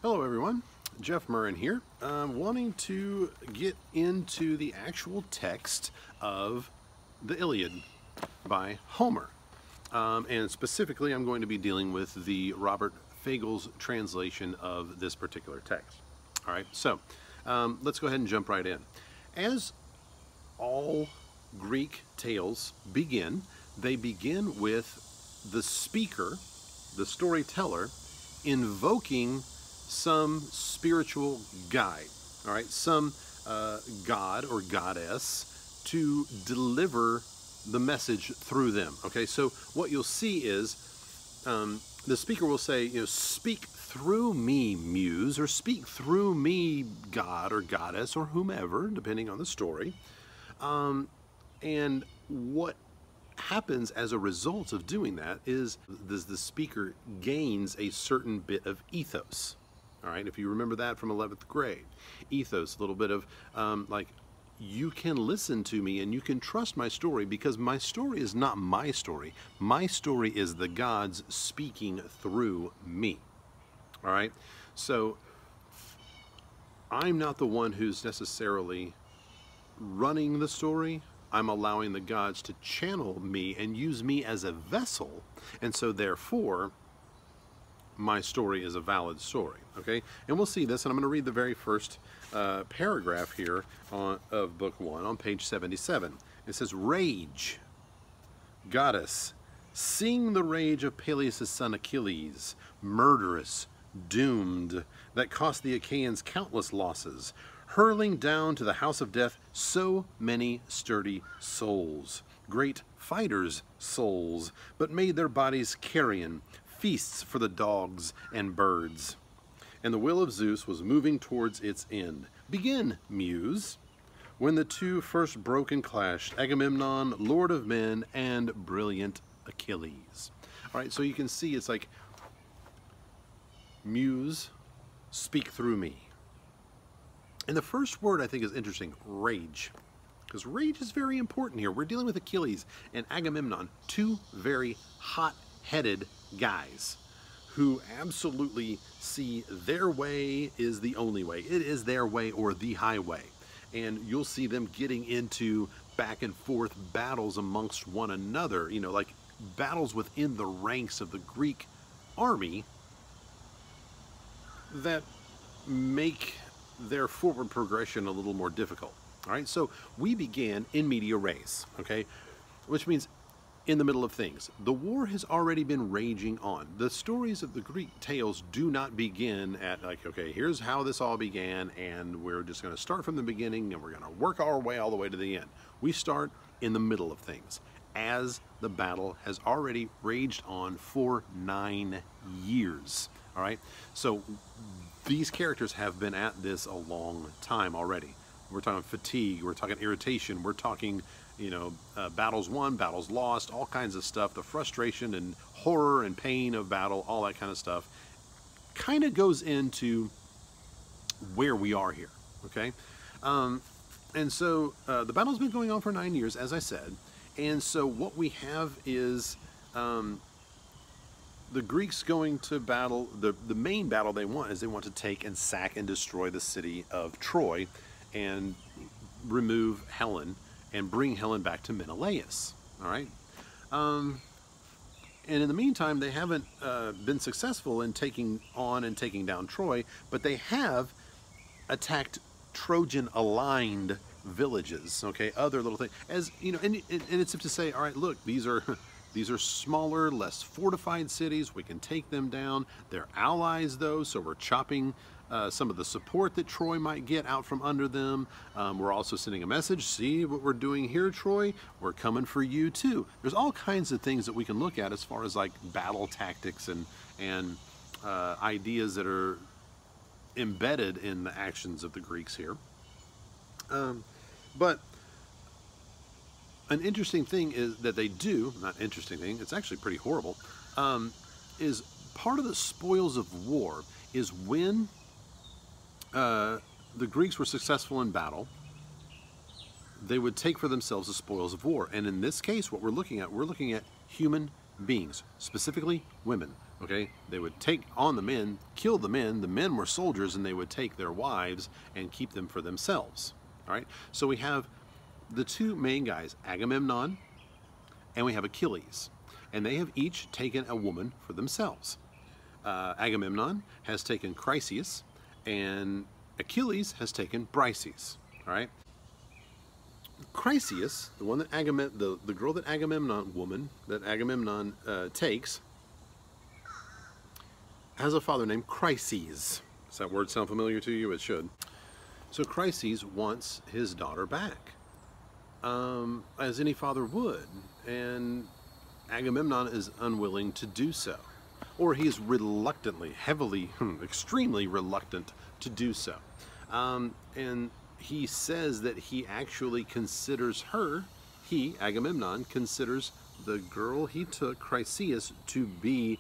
Hello everyone, Jeff Murrin here, wanting to get into the actual text of the Iliad by Homer. And specifically I'm going to be dealing with the Robert Fagles translation of this particular text. Alright, so let's go ahead and jump right in. As all Greek tales begin, they begin with the speaker, the storyteller, invoking some spiritual guide, all right, some god or goddess to deliver the message through them. Okay, so what you'll see is the speaker will say, speak through me, muse, or speak through me, god or goddess, or whomever, depending on the story. And what happens as a result of doing that is the speaker gains a certain bit of ethos. All right, if you remember that from 11th grade, ethos, a little bit of like, you can listen to me and you can trust my story because my story is not my story. My story is the gods speaking through me. All right, so I'm not the one who's necessarily running the story. I'm allowing the gods to channel me and use me as a vessel, and so therefore my story is a valid story. Okay, and we'll see this, and I'm going to read the very first paragraph here of book 1 on page 77. It says, "Rage, goddess, sing the rage of Peleus' son Achilles, murderous, doomed, that cost the Achaeans countless losses, hurling down to the house of death so many sturdy souls, great fighters' souls, but made their bodies carrion, feasts for the dogs and birds. And the will of Zeus was moving towards its end. Begin, muse. When the two first broke and clashed, Agamemnon, lord of men, and brilliant Achilles." All right, so you can see it's like, muse, speak through me. And the first word I think is interesting, rage. Because rage is very important here. We're dealing with Achilles and Agamemnon, two very hot-headed guys who absolutely see their way is the only way. It is their way or the highway. And you'll see them getting into back and forth battles amongst one another, like battles within the ranks of the Greek army that make their forward progression a little more difficult. All right, so we began in media res, okay, which means in the middle of things. The war has already been raging on. The stories of the Greek tales do not begin at like, okay, here's how this all began, and we're just going to start from the beginning and we're going to work our way all the way to the end. We start in the middle of things, as the battle has already raged on for 9 years. All right, so these characters have been at this a long time already. We're talking fatigue, we're talking irritation, we're talking, battles won, battles lost, all kinds of stuff. The frustration and horror and pain of battle, all that kind of stuff, kind of goes into where we are here, okay? And so the battle's been going on for 9 years, as I said, and so what we have is the Greeks going to battle. The main battle they want is they want to take and sack and destroy the city of Troy and remove Helen and bring Helen back to Menelaus. All right, and in the meantime they haven't been successful in taking on and taking down Troy, but they have attacked Trojan aligned villages, okay, other little things, as and it's up to say, all right, look, these are smaller, less fortified cities. We can take them down. They're allies, though, so we're chopping some of the support that Troy might get out from under them. We're also sending a message. See what we're doing here, Troy? We're coming for you, too. There's all kinds of things that we can look at as far as, like, battle tactics and ideas that are embedded in the actions of the Greeks here. But an interesting thing is that they do, not interesting thing, it's actually pretty horrible, is part of the spoils of war is when the Greeks were successful in battle, they would take for themselves the spoils of war. And in this case, what we're looking at human beings, specifically women, Okay, they would take on the men, kill the men were soldiers, and they would take their wives and keep them for themselves. All right, so we have the two main guys, Agamemnon, and we have Achilles, and they have each taken a woman for themselves. Agamemnon has taken Chryseis, and Achilles has taken Briseis. All right, Chryseis, the one that the girl that Agamemnon takes, has a father named Chryses. Does that word sound familiar to you? It should. So Chryses wants his daughter back, as any father would, and Agamemnon is unwilling to do so, or he is extremely reluctant to do so, and he says that he actually considers Agamemnon considers the girl he took, Chryseis, to be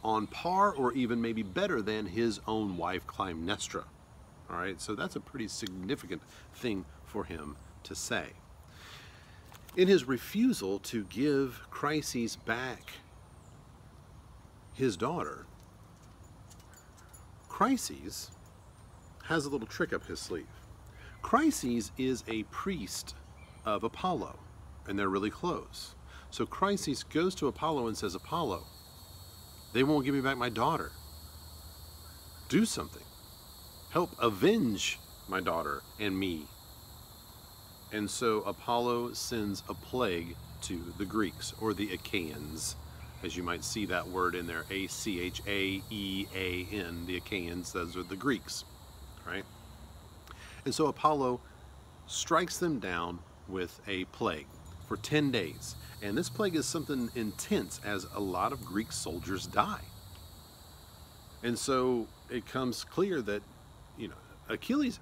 on par or even maybe better than his own wife Clytemnestra. All right, so that's a pretty significant thing for him to say. In his refusal to give Chryseis back his daughter, Chryses has a little trick up his sleeve. Chryses is a priest of Apollo, and they're really close. So Chryses goes to Apollo and says, Apollo, they won't give me back my daughter. Do something. Help avenge my daughter and me. And so Apollo sends a plague to the Greeks, or the Achaeans, as you might see that word in there, Achaean, the Achaeans, those are the Greeks, right? And so Apollo strikes them down with a plague for 10 days. And this plague is something intense, as a lot of Greek soldiers die. And so it comes clear that, you know, Achilles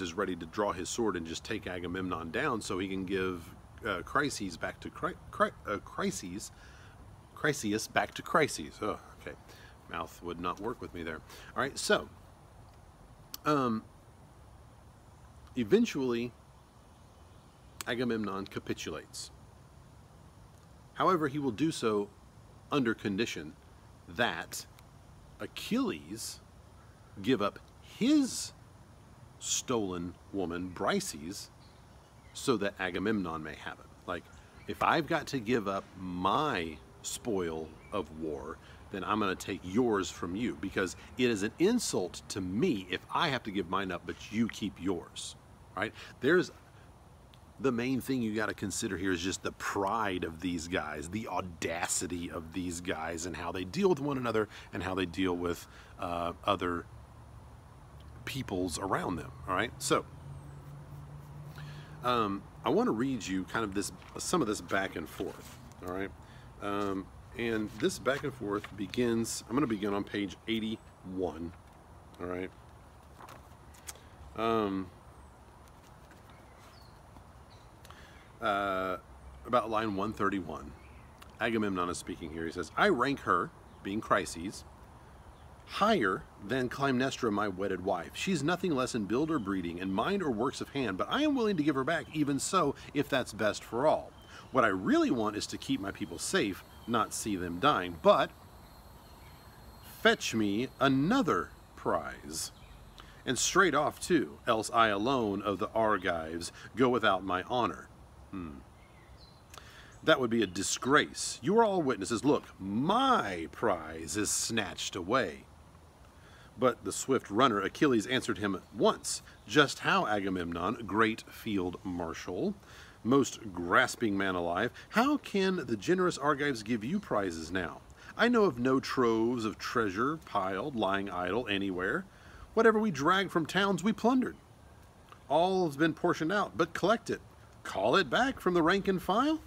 is ready to draw his sword and just take Agamemnon down so he can give Chryseis back to Chryseis back to Chryses. Oh, okay. Mouth would not work with me there. All right, so eventually Agamemnon capitulates. However, he will do so under condition that Achilles give up his stolen woman, Briseis, so that Agamemnon may have it. Like, if I've got to give up my spoil of war, then I'm going to take yours from you, because it is an insult to me if I have to give mine up, but you keep yours, right? There's the main thing you got to consider here is just the pride of these guys, the audacity of these guys, and how they deal with one another and how they deal with other peoples around them. All right, so I want to read you kind of some of this back and forth. All right, and this back and forth begins. I'm going to begin on page 81. All right. About line 131, Agamemnon is speaking here. He says, I rank her, being Chryses, higher than Clytemnestra, my wedded wife. She's nothing less in build or breeding, in mind or works of hand, but I am willing to give her back even so, if that's best for all. What I really want is to keep my people safe, not see them dying, but fetch me another prize. And straight off too, else I alone of the Argives go without my honor. That would be a disgrace. You are all witnesses. Look, my prize is snatched away. But the swift runner Achilles answered him at once. Just how, Agamemnon, great field marshal, most grasping man alive, how can the generous Argives give you prizes now? I know of no troves of treasure piled, lying idle anywhere. Whatever we dragged from towns we plundered. All has been portioned out, but collect it. Call it back from the rank and file?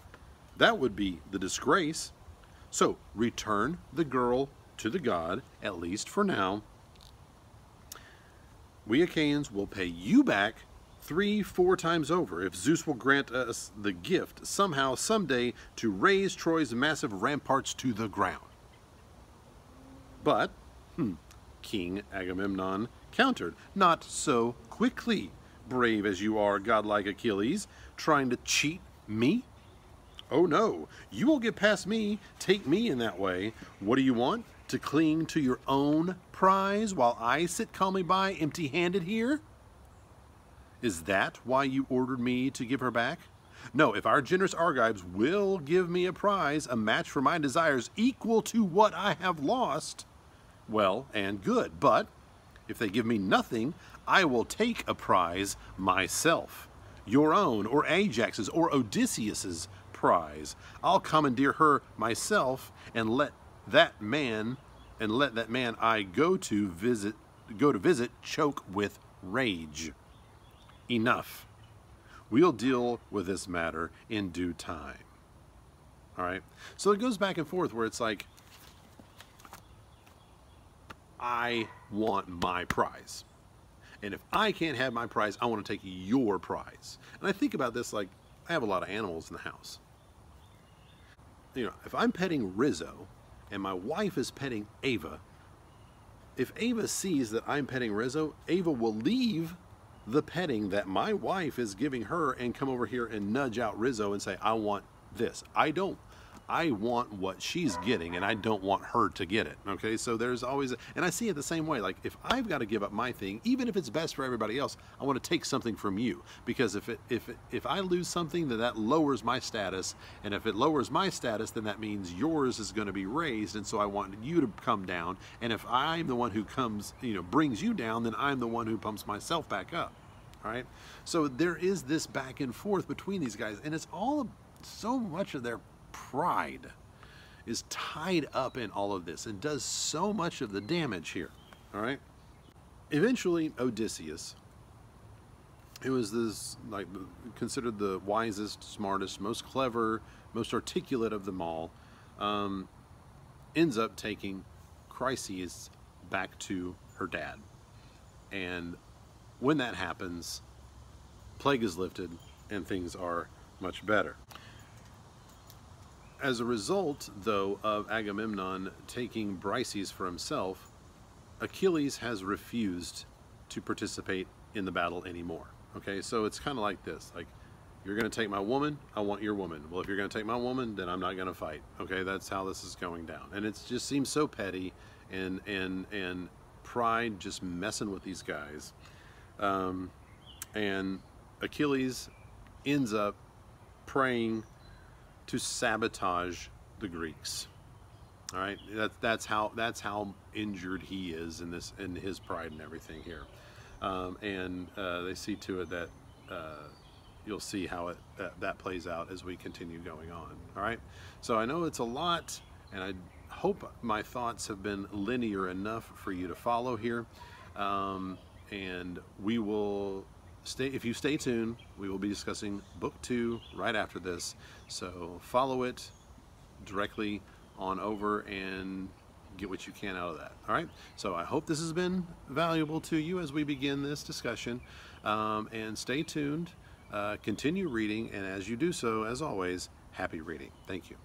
That would be the disgrace. So return the girl to the god, at least for now. We Achaeans will pay you back 3-4 times over if Zeus will grant us the gift somehow, someday, to raise Troy's massive ramparts to the ground. But, King Agamemnon countered, not so quickly, brave as you are, godlike Achilles, trying to cheat me? Oh no, you won't get past me, take me in that way. What do you want? To cling to your own prize while I sit calmly by empty-handed here? Is that why you ordered me to give her back? No, if our generous Argives will give me a prize, a match for my desires equal to what I have lost, well and good. But if they give me nothing, I will take a prize myself. Your own, or Ajax's, or Odysseus's prize. I'll commandeer her myself and let that man I go to visit choke with rage. Enough. We'll deal with this matter in due time. All right? So it goes back and forth where it's like, I want my prize. And if I can't have my prize, I want to take your prize. And I think about this like, I have a lot of animals in the house. You know, if I'm petting Rizzo and my wife is petting Ava, if Ava sees that I'm petting Rizzo, Ava will leave the petting that my wife is giving her and come over here and nudge out Rizzo and say, I want this. I want what she's getting, and I don't want her to get it. Okay, so there's always, and I see it the same way. Like if I've got to give up my thing, even if it's best for everybody else, I want to take something from you, because if I lose something, then that lowers my status, and if it lowers my status, then that means yours is going to be raised, and so I want you to come down. And if I'm the one who comes, brings you down, then I'm the one who pumps myself back up. All right, so there is this back and forth between these guys, and it's all so much of their pride is tied up in all of this and does so much of the damage here. All right, eventually Odysseus, who is this considered the wisest, smartest, most clever, most articulate of them all, ends up taking Chryseis back to her dad. And when that happens, plague is lifted and things are much better. As a result, though, of Agamemnon taking Briseis for himself, Achilles has refused to participate in the battle anymore. Okay, so it's kind of like this. Like, you're going to take my woman, I want your woman. Well, if you're going to take my woman, then I'm not going to fight. Okay, that's how this is going down. And it just seems so petty, and pride just messing with these guys. And Achilles ends up praying to sabotage the Greeks. All right, that's how injured he is in his pride and everything here. They see to it that you'll see how that plays out as we continue going on. All right, so I know it's a lot, and I hope my thoughts have been linear enough for you to follow here. And we will if you stay tuned, we will be discussing book 2 right after this. So follow it directly on over and get what you can out of that. All right. So I hope this has been valuable to you as we begin this discussion. And stay tuned, continue reading. And as you do so, as always, happy reading. Thank you.